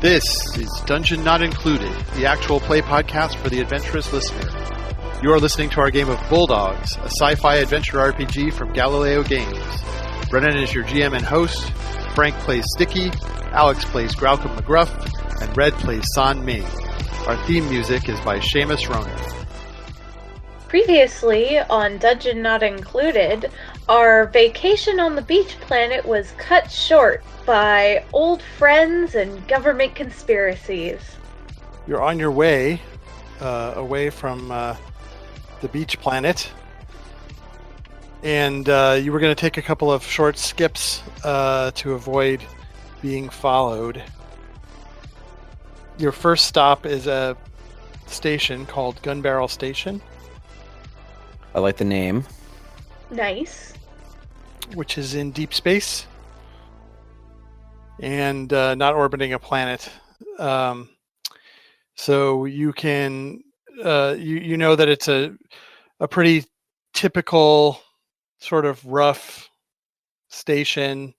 This is Dungeon Not Included, the actual play podcast for the adventurous listener. You are listening to our game of Bulldogs, a sci-fi adventure RPG from Galileo Games. Brennan is your GM and host, Frank plays Sticky, Alex plays Graucom McGruff, and Red plays San Ming. Our theme music is by Seamus Ronan. Previously on Dungeon Not Included, our vacation on the beach planet was cut short by old friends and government conspiracies. You're on your way away from the beach planet, and you were going to take a couple of short skips to avoid being followed. Your first stop is a station called Gun Barrel Station. I like the name. Nice. Which is in deep space and not orbiting a planet. So you can, you know that it's a pretty typical sort of rough station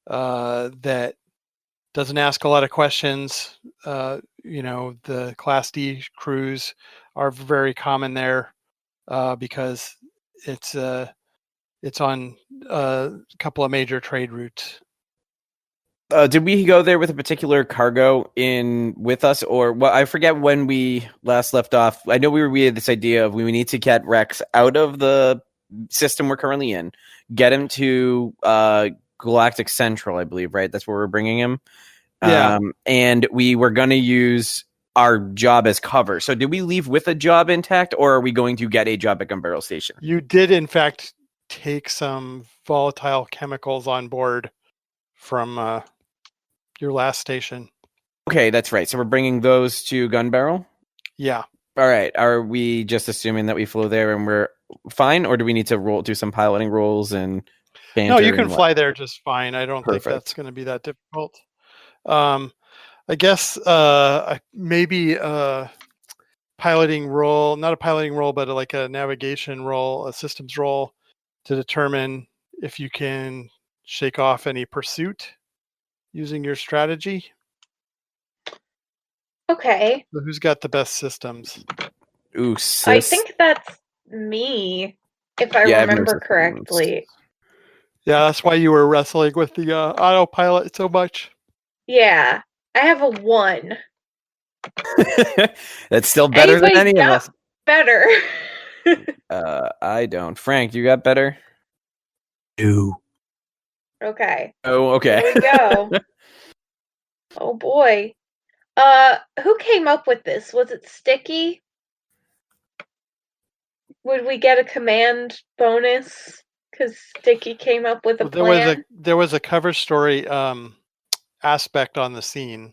that doesn't ask a lot of questions. The Class D crews are very common there because it's on a couple of major trade routes. Did we go there with a particular cargo in with us, or I forget when we last left off. I know we had this idea of we need to get Rex out of the system we're currently in, get him to Galactic Central, I believe, right? That's where we're bringing him. Yeah. And we were going to use our job as cover. So did we leave with a job intact, or are we going to get a job at Gun Barrel Station? You did, in fact, take some volatile chemicals on board from your last station. Okay, that's right. So we're bringing those to Gun Barrel? Yeah. All right. Are we just assuming that we flew there and we're fine, or do we need to do some piloting rolls and banter? No, you can fly there just fine. I don't think that's going to be that difficult. I guess maybe a piloting roll, not a piloting roll, but like a navigation roll, a systems roll to determine if you can shake off any pursuit using your strategy. Okay. So who's got the best systems? Ooh, sis. I think that's me, if I remember correctly. Yeah, that's why you were wrestling with the autopilot so much. Yeah, I have a 1. That's still better than any of us. Better. I don't. Frank, you got better? 2. Okay. Oh, okay. Here we go. Oh boy. Who came up with this? Was it Sticky? Would we get a command bonus because Sticky came up with a plan? There was a cover story aspect on the scene.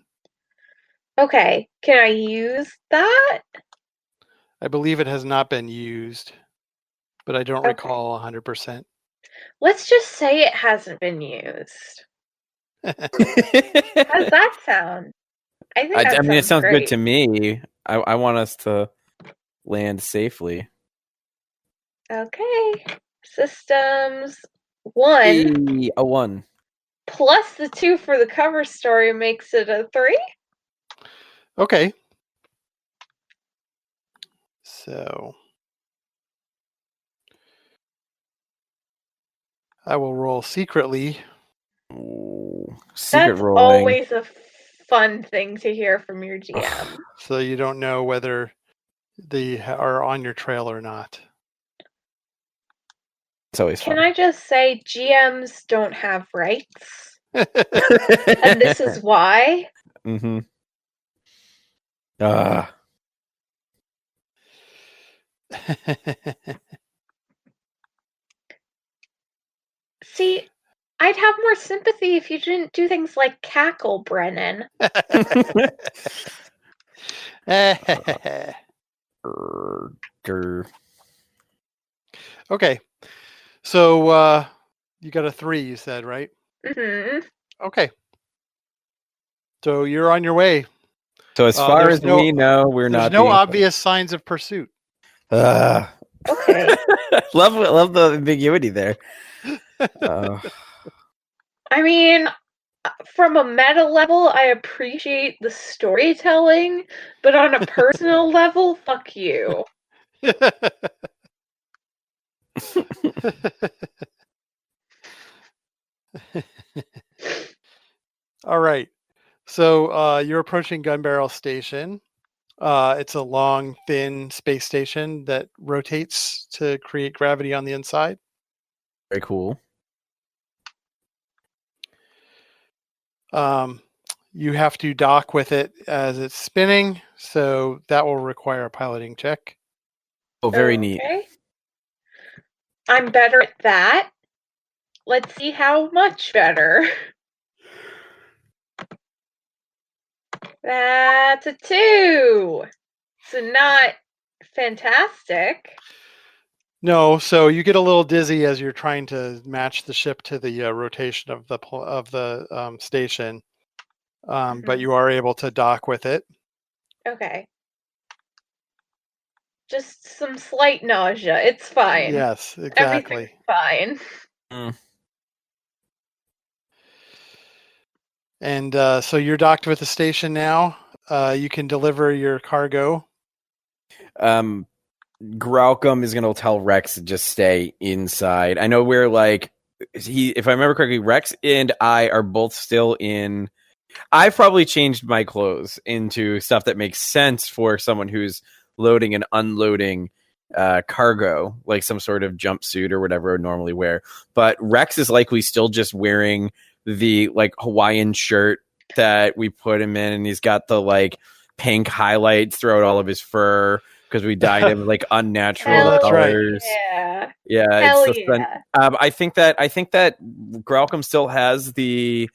Okay, can I use that? I believe it has not been used, but I don't recall 100%. Let's just say it hasn't been used. How does that sound? I mean, it sounds great. good to me. I want us to land safely. Okay. Systems 1. Hey, a 1. Plus the 2 for the cover story makes it a 3? Okay. So I will roll secretly. Ooh, secret That's rolling. Always a fun thing to hear from your GM. So you don't know whether they are on your trail or not. It's always fun. Can I just say GMs don't have rights? And this is why? Mm-hmm. See, I'd have more sympathy if you didn't do things like cackle, Brennan. Okay. So you got a 3, you said, right? Mm-hmm. Okay. So you're on your way. So as far as we know, we're not. There's no obvious signs of pursuit. Okay. love the ambiguity there. I mean, from a meta level, I appreciate the storytelling, but on a personal level, fuck you. All right. So you're approaching Gun Barrel Station. It's a long, thin space station that rotates to create gravity on the inside. Very cool. You have to dock with it as it's spinning, so that will require a piloting check. Oh, very neat. I'm better at that. Let's see how much better. That's a 2. So not fantastic. No, so you get a little dizzy as you're trying to match the ship to the rotation of the station, but you are able to dock with it. Okay. Just some slight nausea. It's fine. Yes, exactly. Everything's fine. And so you're docked with the station now. You can deliver your cargo. Graucom is going to tell Rex to just stay inside. I know we're like, if I remember correctly, Rex and I are both still in. I've probably changed my clothes into stuff that makes sense for someone who's loading and unloading cargo, like some sort of jumpsuit or whatever I would normally wear. But Rex is likely still just wearing the like Hawaiian shirt that we put him in, and he's got the like pink highlights throughout all of his fur because we dyed him like unnatural colors. Yeah. Yeah, Hell it's yeah. I think that Graucom still has the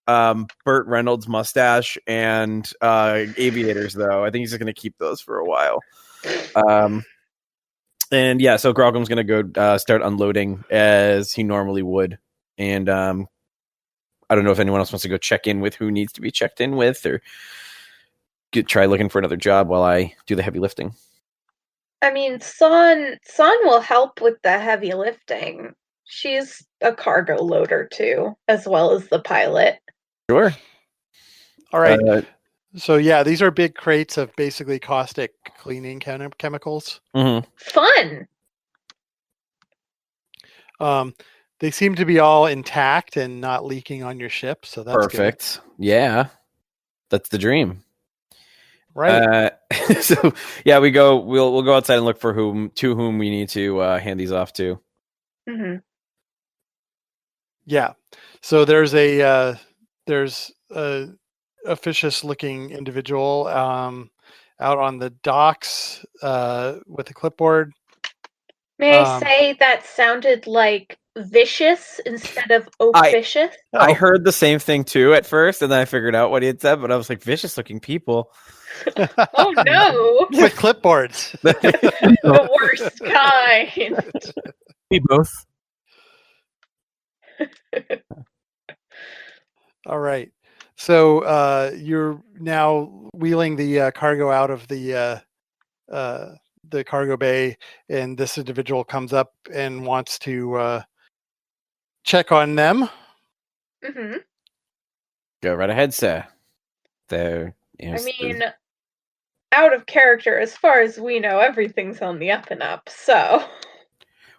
Burt Reynolds mustache and aviators, though. I think he's just going to keep those for a while. And yeah, so Graucom's going to go start unloading as he normally would. And I don't know if anyone else wants to go check in with who needs to be checked in with, or try looking for another job while I do the heavy lifting. I mean, Son will help with the heavy lifting. She's a cargo loader too, as well as the pilot. Sure. All right. So yeah, these are big crates of basically caustic cleaning chemicals. Mm-hmm. Fun. They seem to be all intact and not leaking on your ship, so that's perfect. Good. Yeah, that's the dream. Right. So yeah, we'll go outside and look for whom we need to hand these off to. Mm-hmm. Yeah. So there's a officious looking individual out on the docks with a clipboard. May I say that sounded like vicious instead of officious? I heard the same thing too at first, and then I figured out what he had said, but I was like, vicious looking people. Oh no! With clipboards. The worst kind. We both. All right. So you're now wheeling the cargo out of the cargo bay, and this individual comes up and wants to check on them. Mm-hmm. Go right ahead, sir. There. I mean, out of character, as far as we know, everything's on the up and up. So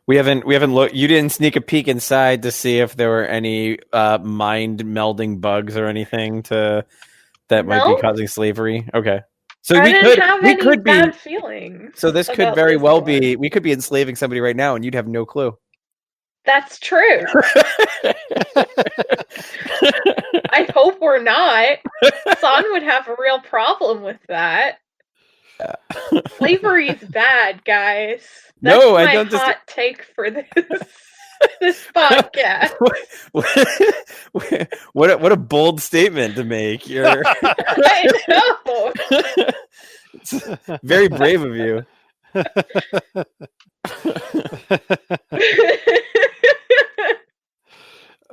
we haven't looked. You didn't sneak a peek inside to see if there were any mind melding bugs or anything that might be causing slavery. Okay. So we could be bad feelings. So this could very well be. We could be enslaving somebody right now, and you'd have no clue. That's true. I hope we're not. Son would have a real problem with that. Yeah. Slavery's bad, guys. That's my hot take for this podcast. What a bold statement to make. I know. It's very brave of you.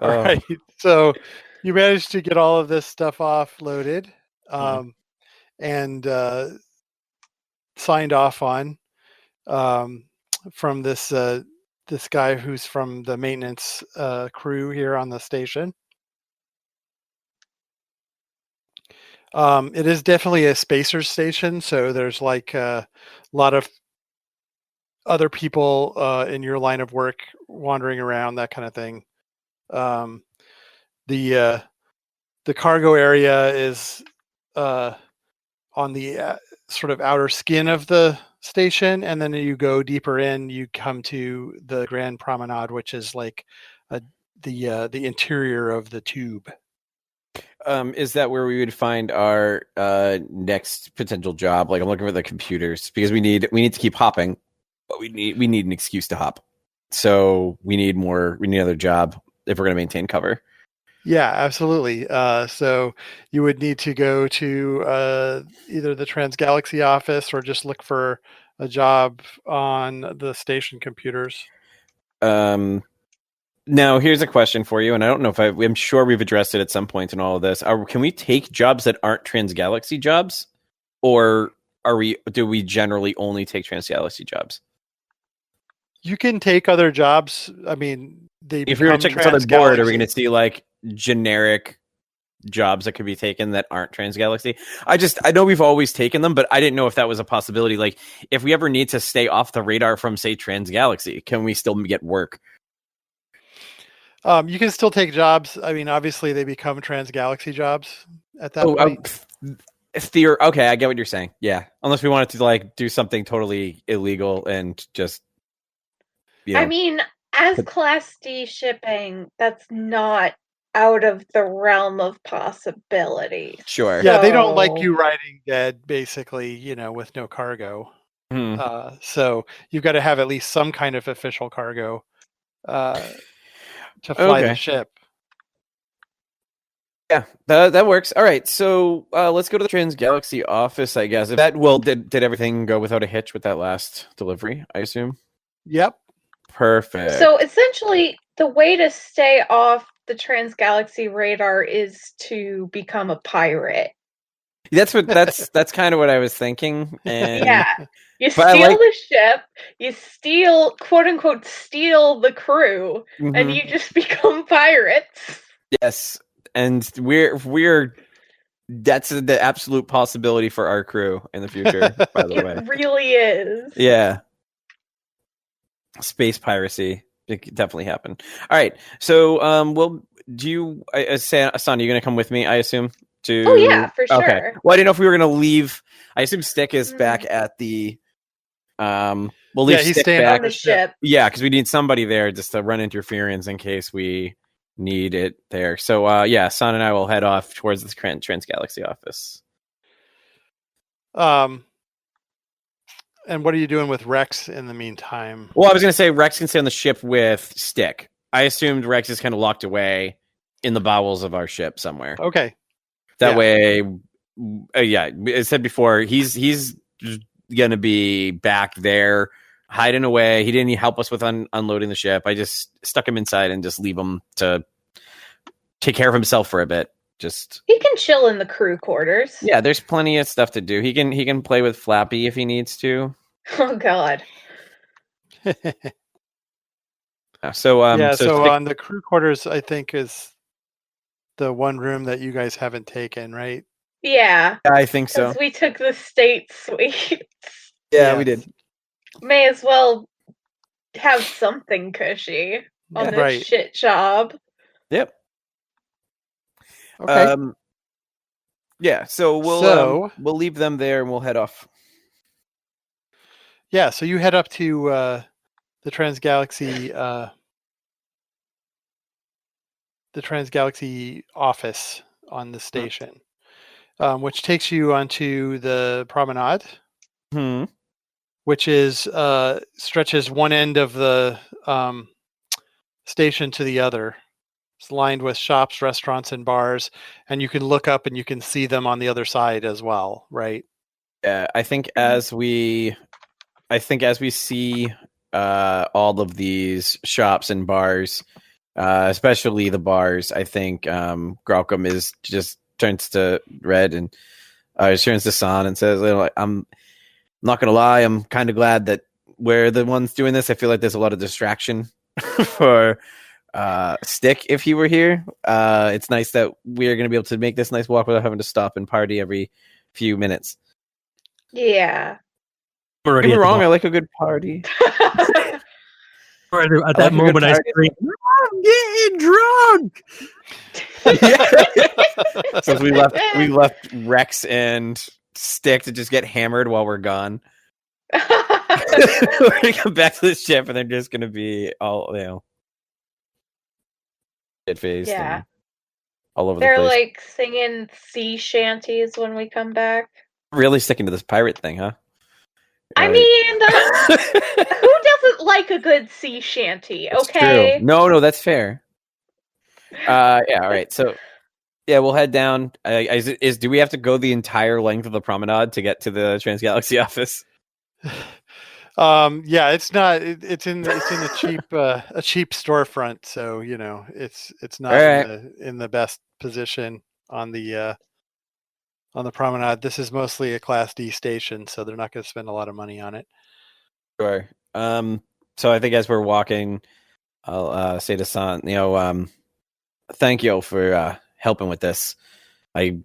All right. So you managed to get all of this stuff offloaded and signed off on from this guy who's from the maintenance crew here on the station. It is definitely a spacer station, so there's like a lot of other people in your line of work wandering around, that kind of thing. Um, the cargo area is on the sort of outer skin of the station, and then you go deeper in, you come to the Grand Promenade, which is like the interior of the tube. Is that where we would find our next potential job? Like, I'm looking for the computers because we need to keep hopping, but we need an excuse to hop. So we need another job if we're going to maintain cover. Yeah, absolutely. So you would need to go to either the Transgalaxy office or just look for a job on the station computers. Now, here's a question for you, and I don't know if I'm sure we've addressed it at some point in all of this. Can we take jobs that aren't Transgalaxy jobs, or do we generally only take Transgalaxy jobs? You can take other jobs. I mean, if we were to check this on the board, are we going to see like generic jobs that could be taken that aren't Transgalaxy? I know we've always taken them, but I didn't know if that was a possibility. Like, if we ever need to stay off the radar from, say, Transgalaxy, can we still get work? You can still take jobs. I mean, obviously, they become Transgalaxy jobs at that point. Okay, I get what you're saying. Yeah, unless we wanted to like do something totally illegal and just. I mean, as Class D shipping, that's not out of the realm of possibility. Sure. Yeah, they don't like you riding dead, basically, with no cargo. Hmm. So you've got to have at least some kind of official cargo to fly the ship. Yeah, that works. All right, so let's go to the Transgalaxy office, I guess. Did everything go without a hitch with that last delivery, I assume? Yep. Perfect. So essentially, the way to stay off the Transgalaxy radar is to become a pirate. That's kind of what I was thinking. And yeah. You steal the ship, you steal, quote unquote, steal the crew, and you just become pirates. Yes. And that's the absolute possibility for our crew in the future, by the way. It really is. Yeah. Space piracy. It could definitely happen. All right. So, Son, are you going to come with me, I assume? Oh, yeah, for sure. Okay. Well, I didn't know if we were going to leave. I assume Stick is back at the... we'll leave he's Stick staying back. On the ship. Yeah, because we need somebody there just to run interference in case we need it there. So, Son and I will head off towards the Transgalaxy office. And what are you doing with Rex in the meantime? Well, I was going to say Rex can stay on the ship with Stick. I assumed Rex is kind of locked away in the bowels of our ship somewhere. Okay. That way, as said before, he's going to be back there hiding away. He didn't help us with unloading the ship. I just stuck him inside and just leave him to take care of himself for a bit. He can chill in the crew quarters. Yeah, there's plenty of stuff to do. He can play with Flappy if he needs to. Oh God. So on the crew quarters, I think is the one room that you guys haven't taken, right? Yeah, I think so. We took the state suites. Yeah, we did. May as well have something cushy on this shit job. Yep. Okay. So we'll leave them there and we'll head off. Yeah, so you head up to the Transgalaxy office on the station, which takes you onto the promenade, which is stretches one end of the station to the other. It's lined with shops, restaurants, and bars, and you can look up and you can see them on the other side as well, right? Yeah, I think as we see all of these shops and bars, especially the bars, I think Graucom is just turns to Red and turns to San and says, "I'm not gonna lie, I'm kind of glad that we're the ones doing this. I feel like there's a lot of distraction for Stick if he were here. It's nice that we're going to be able to make this nice walk without having to stop and party every few minutes. Yeah. Don't get me wrong, I like a good party. At that moment, I scream, "I'm getting drunk!" So we left Rex and Stick to just get hammered while we're gone. We're gonna come back to the ship, and they're just gonna be all shit faced. Yeah. All over They're the place. like singing sea shanties when we come back. Really sticking to this pirate thing, huh? I mean, who doesn't like a good sea shanty? Okay. True. No, that's fair. Yeah. All right. So, yeah, we'll head down. Do we have to go the entire length of the promenade to get to the Transgalaxy office? Yeah, it's not. It's in a cheap storefront, so it's not in the best position on the promenade. This is mostly a Class D station, so they're not going to spend a lot of money on it. Sure. So I think as we're walking, I'll say to San, thank you for helping with this. I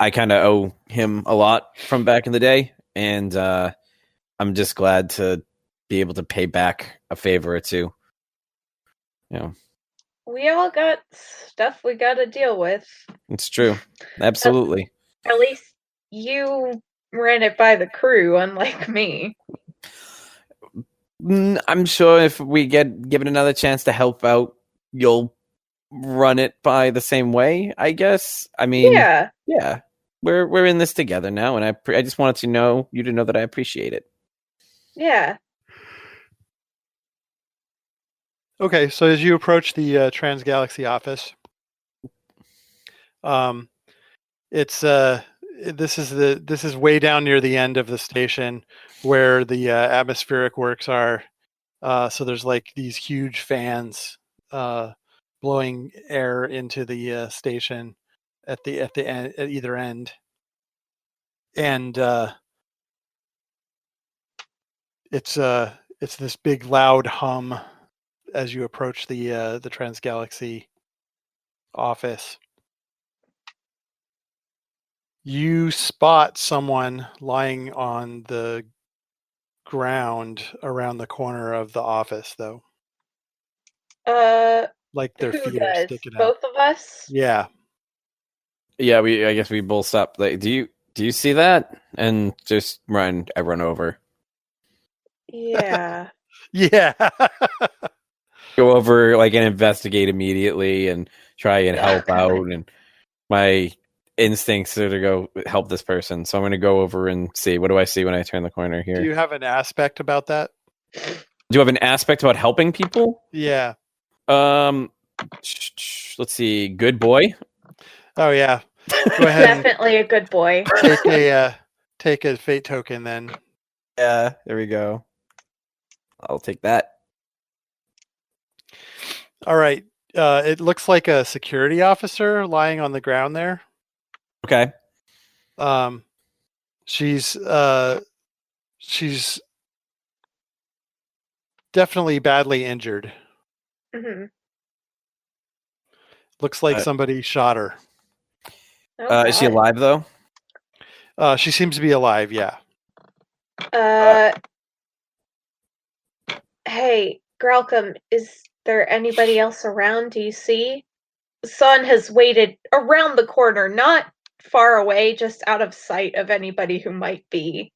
kind of owe him a lot from back in the day, and I'm just glad to be able to pay back a favor or two. We all got stuff we got to deal with. It's true. Absolutely. At least you ran it by the crew, unlike me. I'm sure if we get given another chance to help out, you'll run it by the same way, I guess. I mean, yeah. We're in this together now, and I just wanted you to know that I appreciate it. Yeah. Okay, so as you approach the Transgalaxy office, this is way down near the end of the station where the atmospheric works are. So there's like these huge fans blowing air into the station at the end, at either end, and it's this big loud hum as you approach the Transgalaxy office. You spot someone lying on the ground around the corner of the office, though. Like their feet are sticking out. Both of us? Yeah. Yeah, I guess we both stop. Like, do you see that? And just run over. Yeah. Yeah. Go over and investigate immediately and try and help out. And my instincts are to go help this person, so I'm going to go over and see. What do I see when I turn the corner here? Do you have an aspect about that? Do you have an aspect about helping people? Yeah. Let's see. Good boy. Oh yeah. Go ahead. Definitely a good boy. Take a fate token then. Yeah. There we go. I'll take that. All right. It looks like a security officer lying on the ground there. Okay. She's definitely badly injured. Mm-hmm. Looks like somebody shot her. Oh, is she alive though? She seems to be alive. Yeah. Hey, Gralcom, is there anybody else around? Do you see? Sun has waited around the corner, not far away, just out of sight of anybody who might be.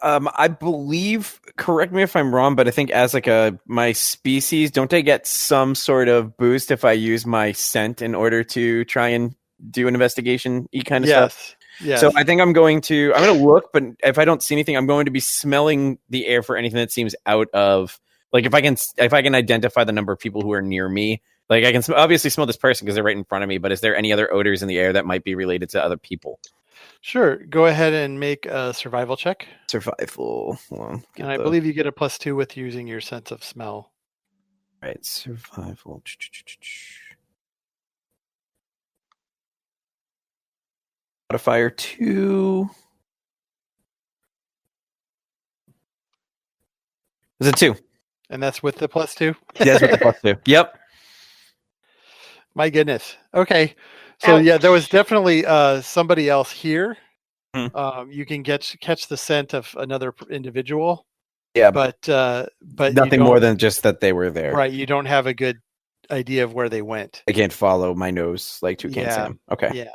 I believe, correct me if I'm wrong, but I think as my species, don't I get some sort of boost if I use my scent in order to try and do an investigation-y kind of stuff? Yes. So I think I'm going to look, but if I don't see anything, I'm going to be smelling the air for anything that seems out of, if I can identify the number of people who are near me. I can obviously smell this person because they're right in front of me, but is there any other odors in the air that might be related to other people? Sure. Go ahead and make a survival check. Survival. And I believe you get a +2 with using your sense of smell. Right. Survival. Modifier 2. Is it 2? And that's with the +2? Yes, with the +2. Yep. My goodness. Okay. So Ouch. yeah, there was definitely somebody else here. Hmm. You can catch the scent of another individual. Yeah, but you nothing don't, more than just that they were there. right. You don't have a good idea of where they went. I can't follow my nose like Toucan Yeah. Sam. Okay. Yeah.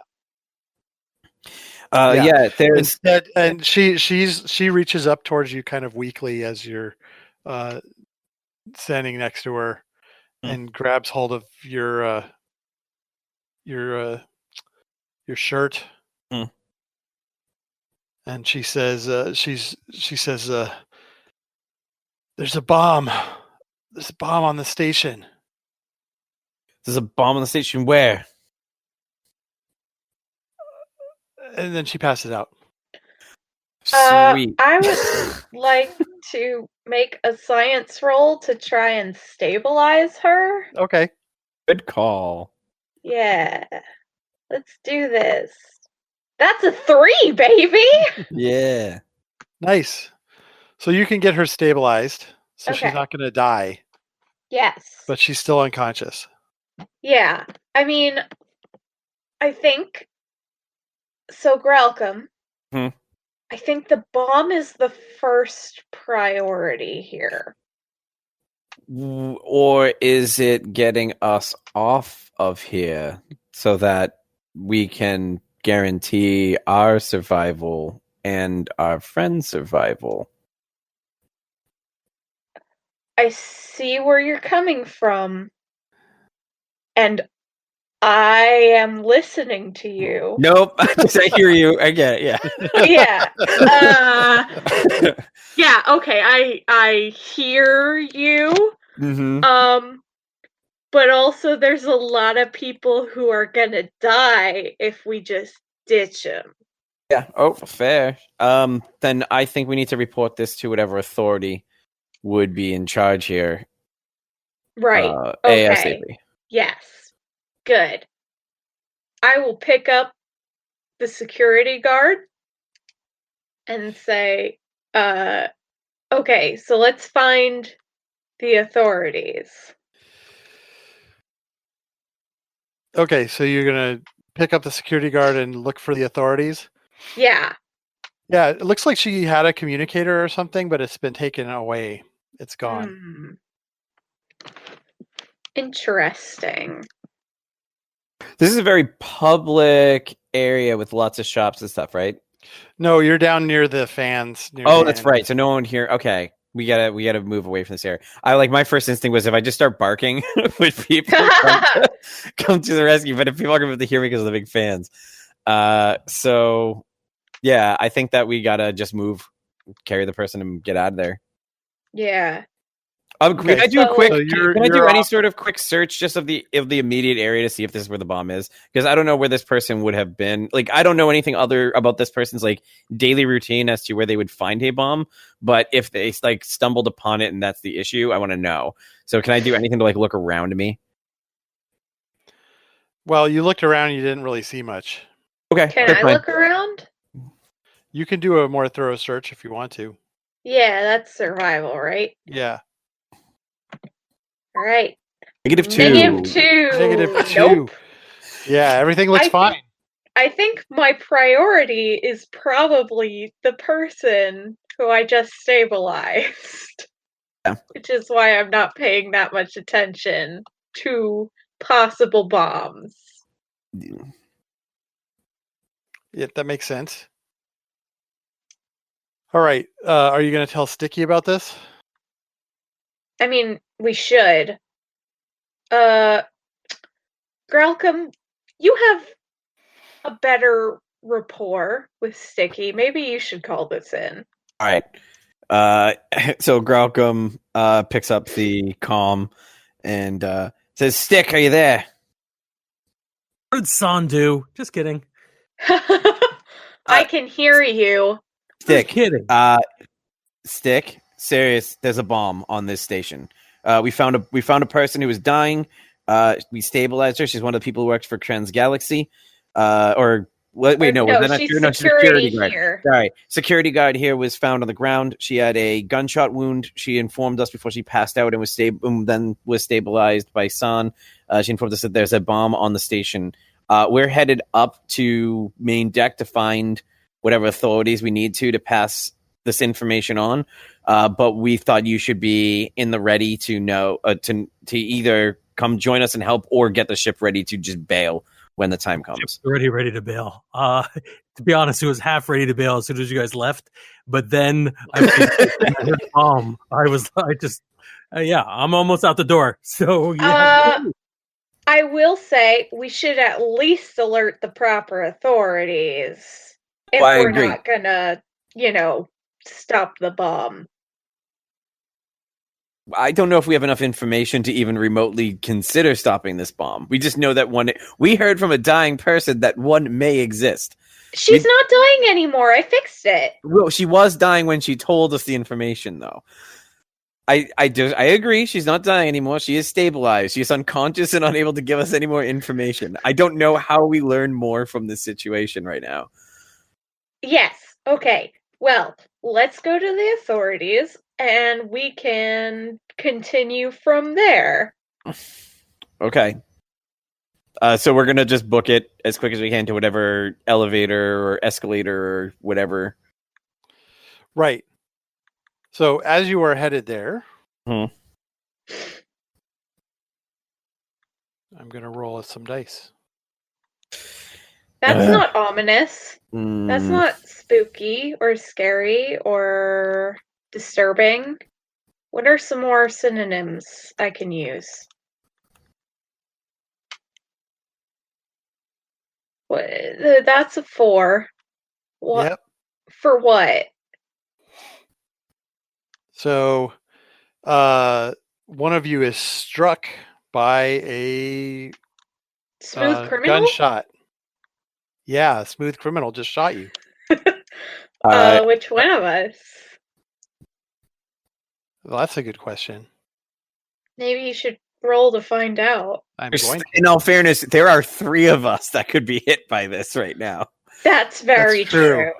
Yeah. There's Instead, and she reaches up towards you kind of weakly as you're standing next to her, and grabs hold of your shirt. And she says, there's a bomb. There's a bomb on the station. There's a bomb on the station. Where? And then she passes out. Sweet. I would like to make a science roll to try and stabilize her. Okay. Good call. Yeah. Let's do this. That's a 3, baby! Yeah. Nice. So you can get her stabilized, so Okay. she's not going to die, Yes. but she's still unconscious. Yeah. I mean, I think... So, Grelcom, I think the bomb is the first priority here. Or is it getting us off of here so that we can guarantee our survival and our friends' survival? I see where you're coming from. And I am listening to you. Nope. I hear you. I get it. Yeah. Yeah. Yeah, okay. I hear you. Mm-hmm. But also there's a lot of people who are gonna die if we just ditch them. Yeah. Oh, fair. Then I think we need to report this to whatever authority would be in charge here. Right. Okay. ASAP. Yes. Good. I will pick up the security guard and say, okay, so let's find the authorities. Okay, so you're going to pick up the security guard and look for the authorities? Yeah. Yeah, it looks like she had a communicator or something, but it's been taken away. It's gone. Interesting. This is a very public area with lots of shops and stuff, right? No, you're down near the fans. That's right. So no one here. Okay, we gotta move away from this area. My first instinct was if I just start barking, would people come to the rescue? But if people are going to hear me because of the big fans, so yeah, I think that we gotta just move, carry the person, and get out of there. Yeah. Can I do a quick? So can I do any sort of quick search just of the immediate area to see if this is where the bomb is? Because I don't know where this person would have been. Like, I don't know anything other about this person's like daily routine as to where they would find a bomb. But if they like stumbled upon it and that's the issue, I want to know. So can I do anything to like look around me? Well, you looked around, you didn't really see much. Okay. Can I look around? You can do a more thorough search if you want to. Yeah, that's survival, right? Yeah. All right. -2. -2. Nope. Yeah, everything looks fine. I think my priority is probably the person who I just stabilized. Yeah. Which is why I'm not paying that much attention to possible bombs. Yeah, that makes sense. All right. Are you going to tell Sticky about this? I mean, we should. Grelcom, you have a better rapport with Sticky. Maybe you should call this in. All right. So Grelcom picks up the comm and says, "Stick, are you there?" What did San do? Just kidding. I can hear you. Stick. Just kidding. Stick. Serious. There's a bomb on this station. We found a person who was dying. We stabilized her. She's one of the people who works for Transgalaxy, or Wait, no, was that not she's true? No, security guard. here. Sorry, security guard here was found on the ground. She had a gunshot wound. She informed us before she passed out and was then was stabilized by San. She informed us that there's a bomb on the station. We're headed up to main deck to find whatever authorities we need to pass this information on. But we thought you should be in the ready to know to either come join us and help or get the ship ready to just bail when the time comes. Ready to bail. To be honest, it was half ready to bail as soon as you guys left. But then I heard bomb. I'm almost out the door. So yeah. I will say we should at least alert the proper authorities if we're not gonna, stop the bomb. I don't know if we have enough information to even remotely consider stopping this bomb. We just know that we heard from a dying person that one may exist. She's not dying anymore. I fixed it. Well, she was dying when she told us the information, though. I agree. She's not dying anymore. She is stabilized. She is unconscious and unable to give us any more information. I don't know how we learn more from this situation right now. Yes. Okay. Well, let's go to the authorities and we can continue from there. Okay. So we're going to just book it as quick as we can to whatever elevator or escalator or whatever. Right. So as you are headed there, I'm going to roll some dice. That's not ominous. That's not spooky or scary or disturbing. What are some more synonyms I can use? That's a 4. What? Yep. For what? So, one of you is struck by a smooth criminal gunshot. Yeah, a smooth criminal just shot you. Which one of us? Well, that's a good question. Maybe you should roll to find out. In all fairness, there are 3 of us that could be hit by this right now. That's very true.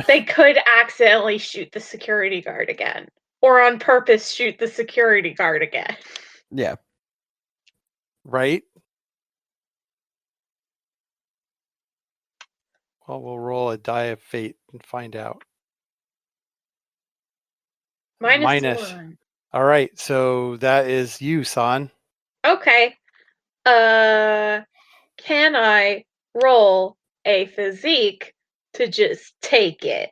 They could accidentally shoot the security guard again. Or on purpose shoot the security guard again. Yeah. Right? Well, we'll roll a die of fate and find out. Minus 1. All right, so that is you, San. Okay. Can I roll a physique to just take it?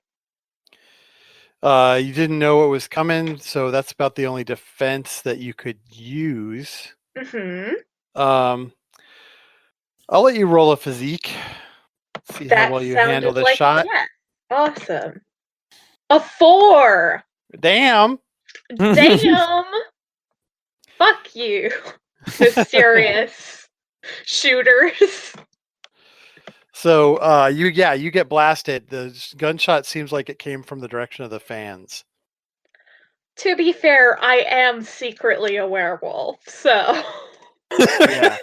You didn't know what was coming, so that's about the only defense that you could use. Mm-hmm. I'll let you roll a physique. See how well you handle this shot. Yeah. Awesome. A 4. Damn. Fuck you, mysterious shooters. So you get blasted. The gunshot seems like it came from the direction of the fans. To be fair, I am secretly a werewolf, so Yeah.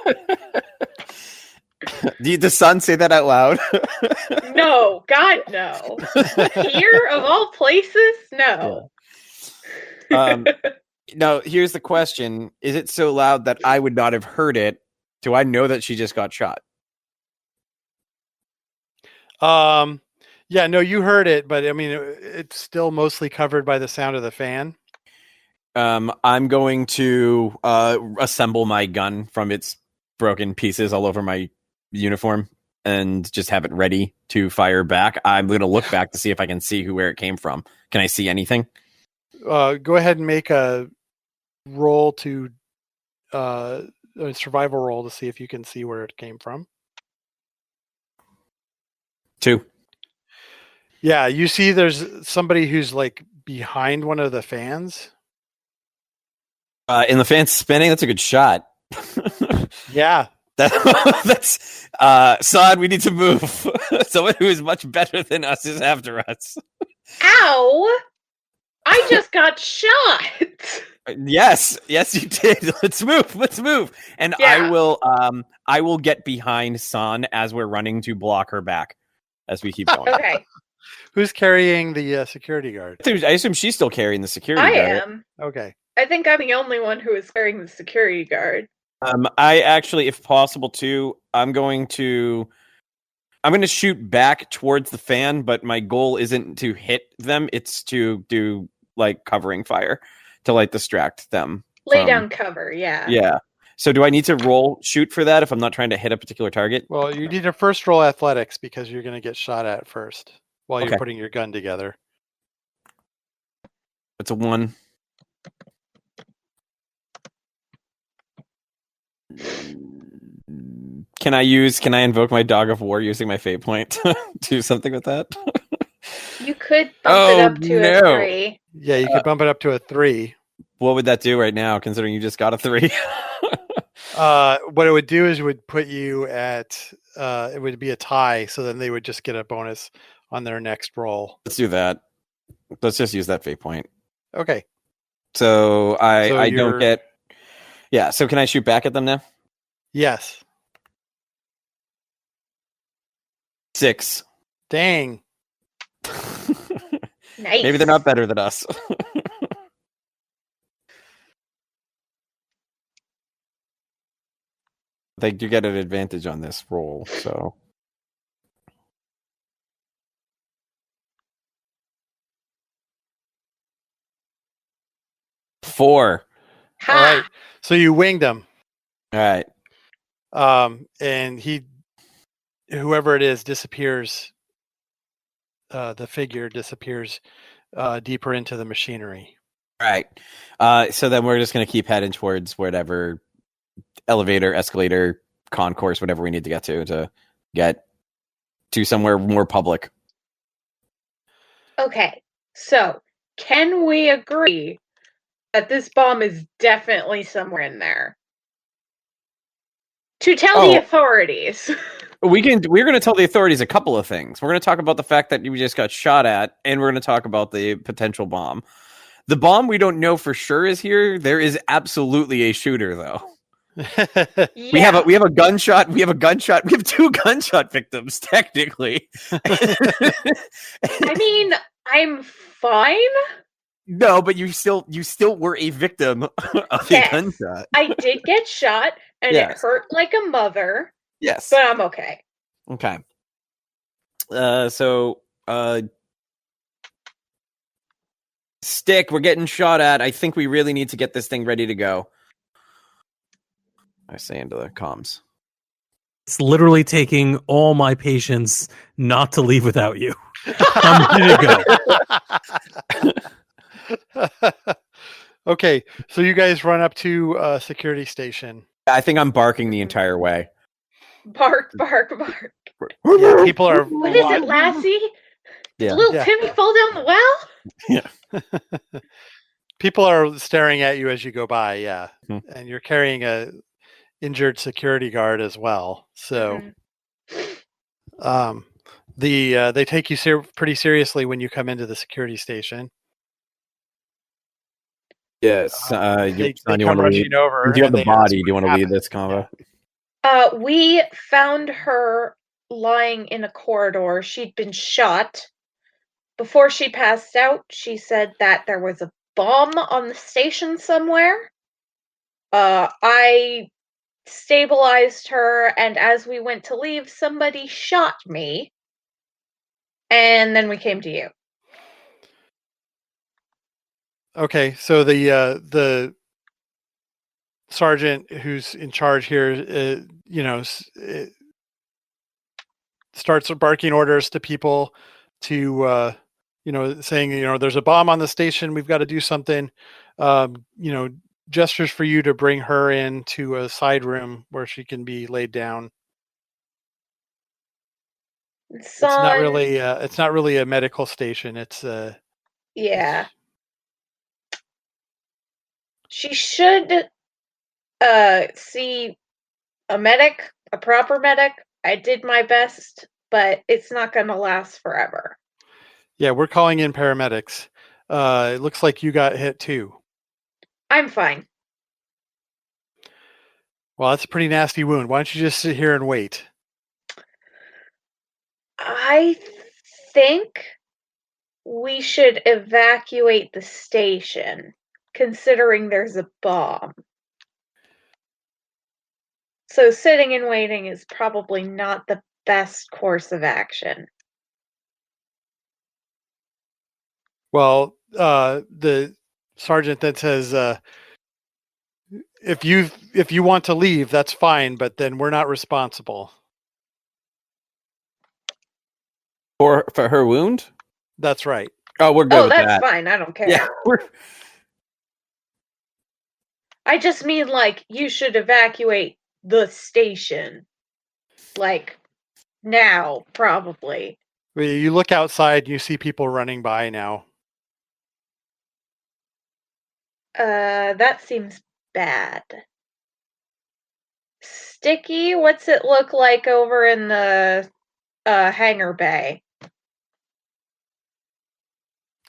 Does Sun say that out loud? No, God no. Here of all places, no. Now, here's the question. Is it so loud that I would not have heard it? Do I know that she just got shot? Yeah, no, you heard it, but I mean, it's still mostly covered by the sound of the fan. I'm going to assemble my gun from its broken pieces all over my uniform and just have it ready to fire back. I'm going to look back to see if I can see where it came from. Can I see anything? Go ahead and make a roll to a survival roll to see if you can see where it came from. 2. Yeah, you see there's somebody who's like behind one of the fans. In the fan spinning, that's a good shot. Yeah. That's Saad, we need to move. Someone who is much better than us is after us. Ow! I just got shot. Yes, you did. Let's move. And Yeah. I will get behind San as we're running to block her back as we keep going. Okay. Who's carrying the security guard? I assume she's still carrying the security I guard. am. Okay. I think I'm the only one who is carrying the security guard. I actually, if possible, too, I'm going to shoot back towards the fan, but my goal isn't to hit them; it's to do like covering fire to distract them. Lay down cover, yeah. Yeah. So do I need to shoot for that if I'm not trying to hit a particular target? Well, you need to first roll athletics because you're going to get shot at first while you're putting your gun together. It's a 1. Can I invoke my dog of war using my fate point to do something with that? You could bump it up to a 3. Yeah, you could bump it up to a 3. What would that do right now, considering you just got a 3? What it would do is it would put you at it would be a tie, so then they would just get a bonus on their next roll. Let's do that. Let's just use that fate point. Okay. So I don't get. Yeah. So can I shoot back at them now? Yes. 6. Dang. Nice. Maybe they're not better than us. They do get an advantage on this roll, so. Four. Ha! All right. So you winged him. All right. And whoever it is disappears. The figure disappears deeper into the machinery. All right. So then we're just going to keep heading towards whatever elevator, escalator, concourse, whatever we need to get to somewhere more public. Okay. So, can we agree that this bomb is definitely somewhere in there? To tell the authorities. We're going to tell the authorities a couple of things. We're going to talk about the fact that you just got shot at, and we're going to talk about the potential bomb. The bomb we don't know for sure is here. There is absolutely a shooter, though. Yeah. We have a gunshot. We have 2 gunshot victims, technically. I mean, I'm fine. No, but you still were a victim of a gunshot. I did get shot, and it hurt like a mother. Yes. But I'm okay. Okay. Stick, we're getting shot at. I think we really need to get this thing ready to go. I say into the comms. It's literally taking all my patience not to leave without you. I'm ready to go. Okay, so you guys run up to a security station. I think I'm barking the entire way. Bark, bark, bark. Yeah, people are. What is it, Lassie? Yeah. Did little Timmy fall down the well? Yeah. People are staring at you as you go by. Yeah, Mm-hmm. And you're carrying a injured security guard as well. So, they take you pretty seriously when you come into the security station. Yes. They come rushing over. Do you have the body? Do you want to lead this combo? We found her lying in a corridor. She'd been shot. Before she passed out, she said that there was a bomb on the station somewhere. I stabilized her, and as we went to leave, somebody shot me. And then we came to you. Okay, so the sergeant who's in charge here, starts barking orders to people to, saying, there's a bomb on the station. We've got to do something. Gestures for you to bring her into a side room where she can be laid down. It's not really a medical station. It's yeah. She should see a medic, a proper medic. I did my best, but it's not going to last forever. Yeah, we're calling in paramedics. It looks like you got hit too. I'm fine. Well, that's a pretty nasty wound. Why don't you just sit here and wait? I think we should evacuate the station, considering there's a bomb. So sitting and waiting is probably not the best course of action. Well, the sergeant then says, if you want to leave, that's fine, but then we're not responsible. For her wound? That's right. Oh, we're good with that. Oh, that's fine. I don't care. Yeah, I just mean, like, you should evacuate the station. Like, now, probably. You look outside and you see people running by now. That seems bad. Sticky, what's it look like over in the hangar bay?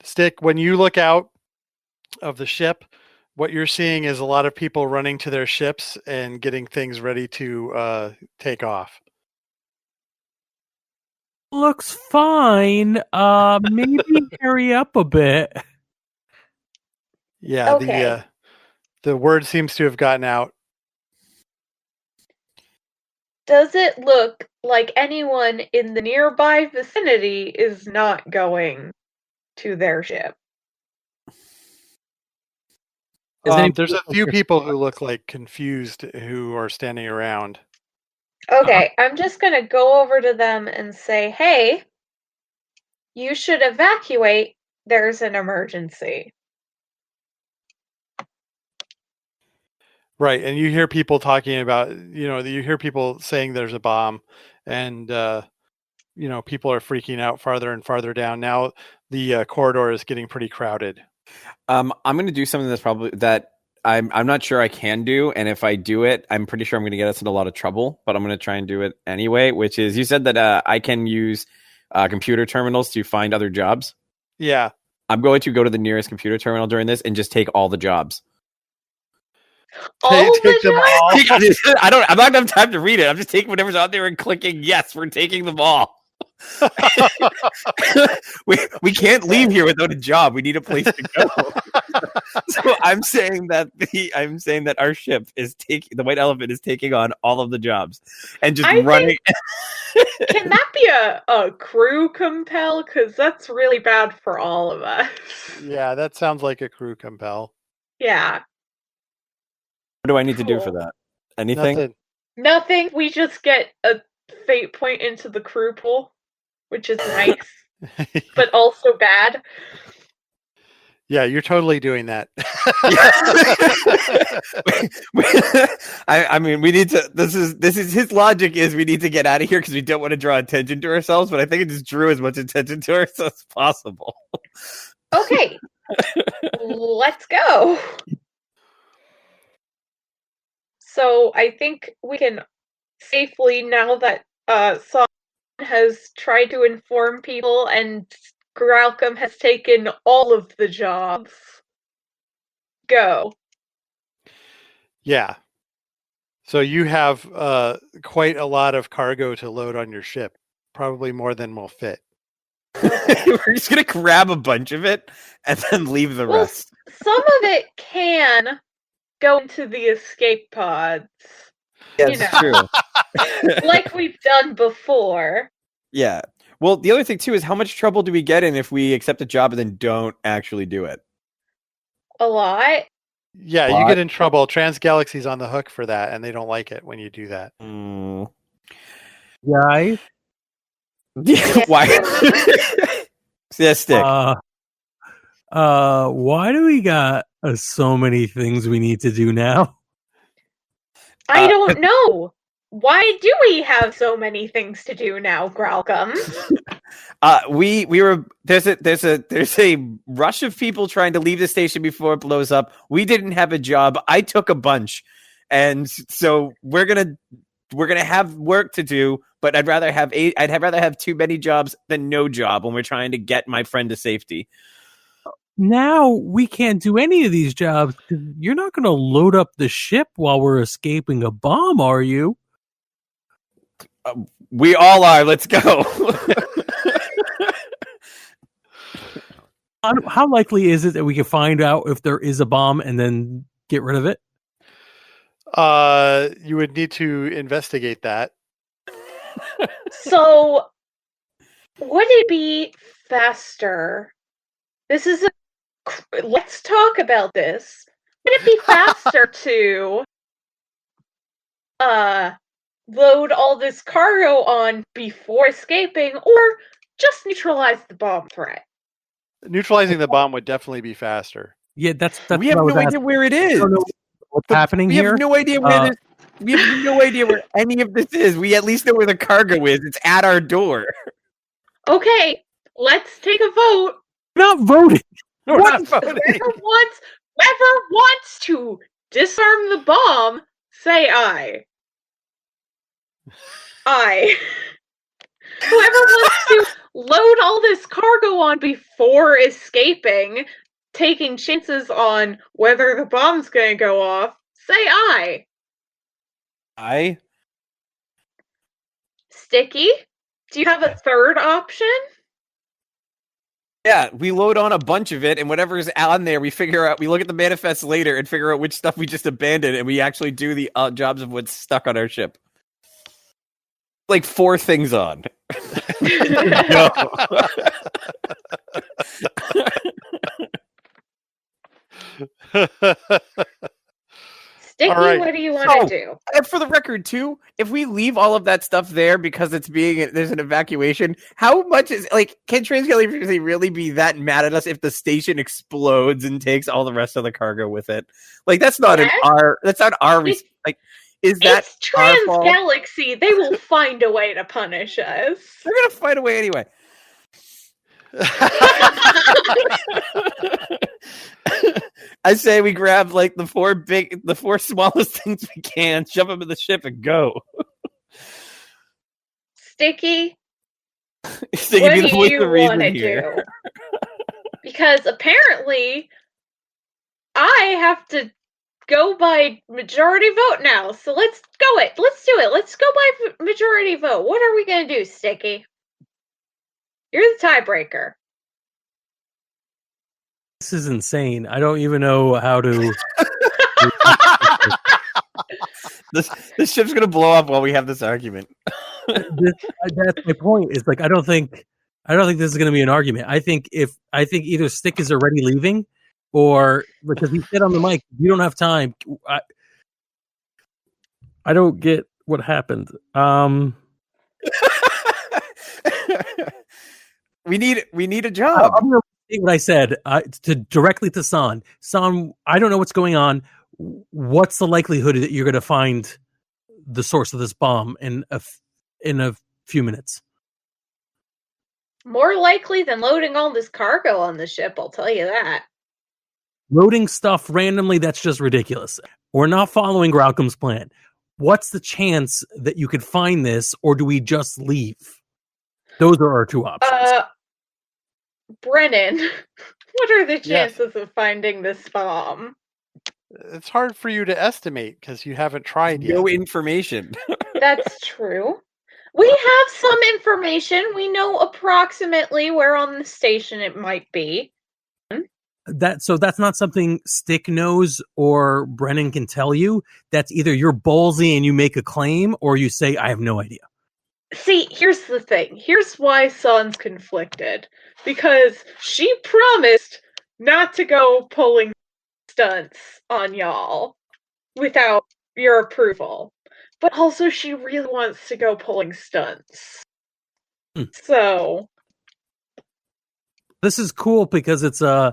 Stick, when you look out of the ship, what you're seeing is a lot of people running to their ships and getting things ready to take off. Looks fine. Maybe hurry up a bit. Yeah, Okay. the word seems to have gotten out. Does it look like anyone in the nearby vicinity is not going to their ship? There's a few people who look like confused who are standing around. Okay, I'm just gonna go over to them and say, hey, you should evacuate. There's an emergency. Right, and you hear people talking about, you hear people saying there's a bomb, and people are freaking out farther and farther down. Now the corridor is getting pretty crowded. I'm going to do something that's probably that I'm not sure I can do, and if I do it, I'm pretty sure I'm going to get us in a lot of trouble. But I'm going to try and do it anyway. Which is, you said that I can use computer terminals to find other jobs. Yeah, I'm going to go to the nearest computer terminal during this and just take all the jobs. Take them all. I'm not gonna have time to read it. I'm just taking whatever's out there and clicking yes. We're taking them all. we can't leave here without a job. We need a place to go. So I'm saying that our ship is the White Elephant is taking on all of the jobs and just running. Can that be a crew compel? Because that's really bad for all of us. Yeah, that sounds like a crew compel. Yeah. What do I need to do for that? Anything? Nothing. We just get a fate point into the crew pool, which is nice, but also bad. Yeah, you're totally doing that. I mean, we need to. This is his logic. Is we need to get out of here because we don't want to draw attention to ourselves. But I think it just drew as much attention to ourselves as possible. Okay, let's go. So I think we can safely, now that Son has tried to inform people and Gralcom has taken all of the jobs, go. Yeah. So you have quite a lot of cargo to load on your ship. Probably more than will fit. We're just going to grab a bunch of it and then leave the rest. Some of it can go into the escape pods. Yeah, that's true. Like we've done before. Yeah. Well, the other thing, too, is how much trouble do we get in if we accept a job and then don't actually do it? A lot. Yeah, you get in trouble. Transgalaxy's on the hook for that, and they don't like it when you do that. Right? Yeah. Why? Yeah, Stick. Why do we got so many things we need to do now? I don't know. Why do we have so many things to do now, Gralcom? We were there's a rush of people trying to leave the station before it blows up. We didn't have a job. I took a bunch, and so we're gonna have work to do. But I'd rather have too many jobs than no job when we're trying to get my friend to safety. now we can't do any of these jobs because you're not going to load up the ship while we're escaping a bomb, are you? We all are. Let's go. How likely is it that we can find out if there is a bomb and then get rid of it? You would need to investigate that. So, would it be faster? Let's talk about this. Would it be faster to load all this cargo on before escaping, or just neutralize the bomb threat? Neutralizing the bomb would definitely be faster. Yeah, that's we have no idea where it is. What's happening here? We have no idea where we have no idea where any of this is. We at least know where the cargo is. It's at our door. Okay, let's take a vote. We're not voting. We're not voting. Whoever wants to disarm the bomb, say aye. Aye. Whoever wants to load all this cargo on before escaping, taking chances on whether the bomb's going to go off, say aye. Aye. Sticky, do you have a third option? Yeah, we load on a bunch of it, and whatever's on there, we figure out. We look at the manifests later and figure out which stuff we just abandoned, and we actually do the jobs of what's stuck on our ship. Like 4 things on. Sticky, right. what do you want to do? And for the record, too, if we leave all of that stuff there because there's an evacuation, how much is can Transgalaxy really be that mad at us if the station explodes and takes all the rest of the cargo with it? That's not that's not our is that it's Transgalaxy? They will find a way to punish us. They're gonna find a way anyway. I say we grab the 4 smallest things we can, shove them in the ship, and go. Sticky, what do you want to do? Because apparently, I have to go by majority vote now. So let's do it. Let's go by majority vote. What are we gonna do, Sticky? You're the tiebreaker. This is insane. I don't even know how to. This ship's gonna blow up while we have this argument. That's my point. Is I don't think this is gonna be an argument. I think either Stick is already leaving, or because he said on the mic, "You don't have time." I don't get what happened. We need a job. I'm gonna say what I said directly to San. San, I don't know what's going on. What's the likelihood that you're going to find the source of this bomb in a few minutes? More likely than loading all this cargo on the ship, I'll tell you that. Loading stuff randomly, that's just ridiculous. We're not following Graucom's plan. What's the chance that you could find this, or do we just leave? Those are our 2 options. Brennan, what are the chances of finding this bomb? It's hard for you to estimate because you haven't tried yet. No information. That's true. We have some information. We know approximately where on the station it might be. That's not something Stick knows or Brennan can tell you. That's either you're ballsy and you make a claim, or you say, I have no idea. See, here's the thing. Here's why Son's conflicted. Because she promised not to go pulling stunts on y'all without your approval. But also she really wants to go pulling stunts. So this is cool because it's a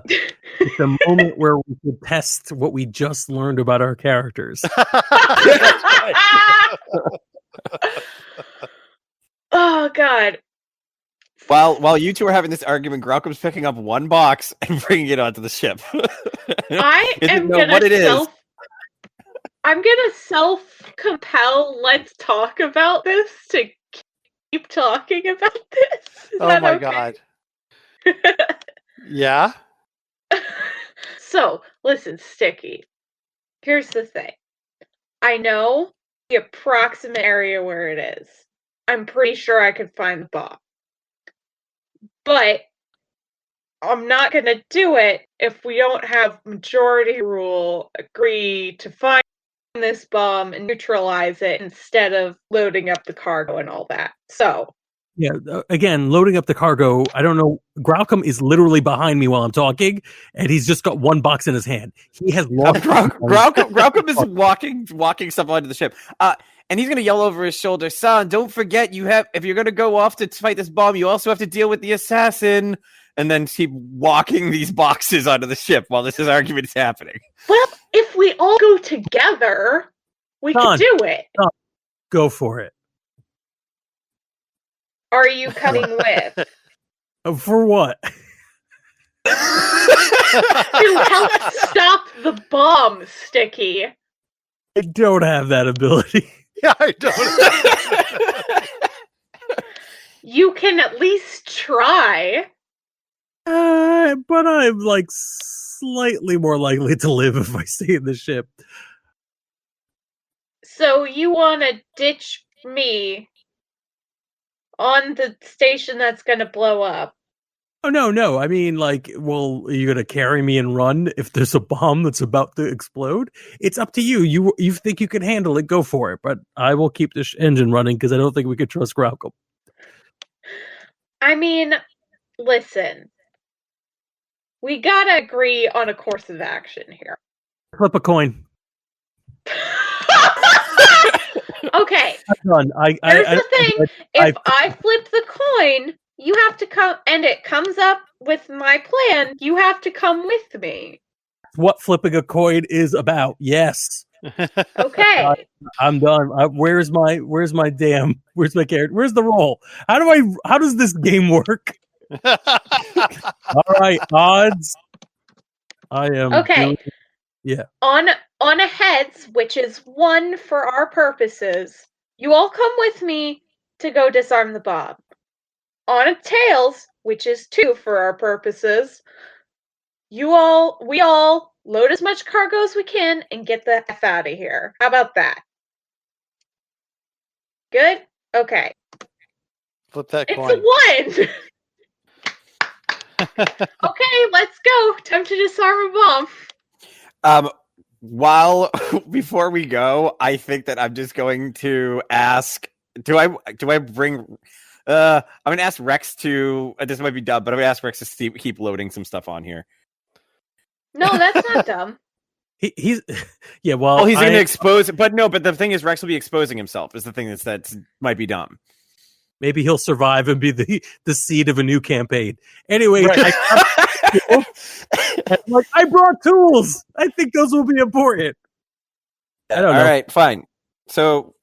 moment where we could test what we just learned about our characters. Oh God! While you two are having this argument, Graucom's picking up one box and bringing it onto the ship. I'm gonna self-compel. Let's talk about this to keep talking about this. Oh my God! Yeah. So, listen, Sticky. Here's the thing. I know the approximate area where it is. I'm pretty sure I could find the bomb. But I'm not going to do it if we don't have majority rule agree to find this bomb and neutralize it instead of loading up the cargo and all that. So, yeah, again, loading up the cargo, I don't know. Graucom is literally behind me while I'm talking, and he's just got one box in his hand. He has lost. Graucom is walking stuff onto the ship. And he's going to yell over his shoulder, "Son, don't forget, if you're going to go off to fight this bomb, you also have to deal with the assassin." And then keep walking these boxes onto the ship while this argument is happening. Well, if we all go together, we can do it. Go for it. Are you coming with? For what? To help stop the bomb, Sticky. I don't have that ability. Yeah, I don't. You can at least try. But I'm like slightly more likely to live if I stay in the ship. So you want to ditch me on the station that's going to blow up? Oh, no. I mean, like, well, are you going to carry me and run if there's a bomb that's about to explode? It's up to you. You think you can handle it, go for it. But I will keep this engine running because I don't think we could trust Graucom. I mean, listen. We gotta agree on a course of action here. Flip a coin. Okay. Done. Here's the thing. If I flip the coin, you have to come, and it comes up with my plan, you have to come with me. What flipping a coin is about. Yes. Okay. I'm done. Where's my character? Where's the roll? How does this game work? All right, odds. I am okay. Yeah. On a heads, which is 1 for our purposes, you all come with me to go disarm the bomb. On a tails, which is 2 for our purposes, we all load as much cargo as we can and get the F out of here. How about that? Good? Okay. Flip that coin. It's a 1! Okay, let's go. Time to disarm a bomb. Before we go, I think that I'm just going to ask. Do I bring? I'm going to ask Rex to. This might be dumb, but I'm going to ask Rex to keep loading some stuff on here. No, that's not dumb. He's yeah. Well, he's going to expose. But the thing is, Rex will be exposing himself. Is the thing that might be dumb. Maybe he'll survive and be the seed of a new campaign. Anyway, right. I brought tools. I think those will be important. I don't know. All right, fine. So,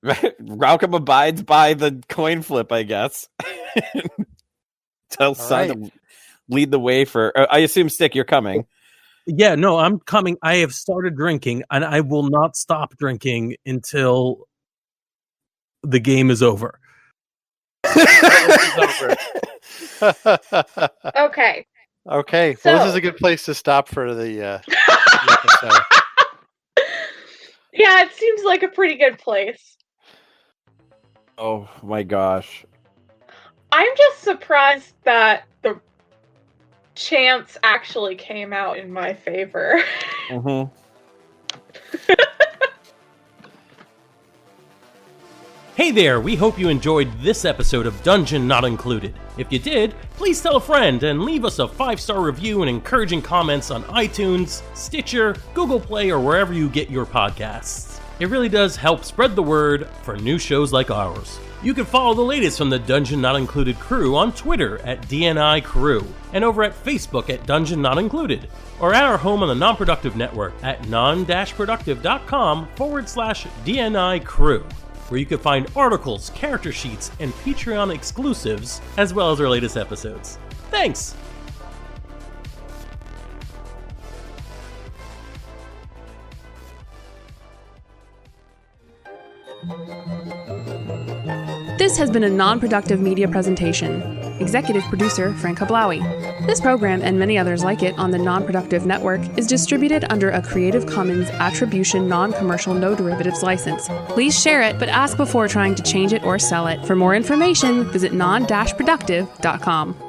Graucom abides by the coin flip, I guess. Tell Son to lead the way for... I assume, Stick, you're coming. Yeah, no, I'm coming. I have started drinking, and I will not stop drinking until the game is over. Okay. Okay. So, well, this is a good place to stop for the episode. Yeah, it seems like a pretty good place. Oh my gosh. I'm just surprised that the chance actually came out in my favor. Mm-hmm. Hey there, we hope you enjoyed this episode of Dungeon Not Included. If you did, please tell a friend and leave us a 5-star review and encouraging comments on iTunes, Stitcher, Google Play, or wherever you get your podcasts. It really does help spread the word for new shows like ours. You can follow the latest from the Dungeon Not Included crew on Twitter at DNI Crew, and over at Facebook at Dungeon Not Included, or at our home on the Non-Productive Network at non-productive.com/DNI Crew, where you can find articles, character sheets, and Patreon exclusives, as well as our latest episodes. Thanks! This has been a Non-Productive Media presentation. Executive producer Frank Hablawi. This program and many others like it on the Non-Productive Network is distributed under a Creative Commons Attribution Non-Commercial No Derivatives license. Please share it, but ask before trying to change it or sell it. For more information, visit non-productive.com.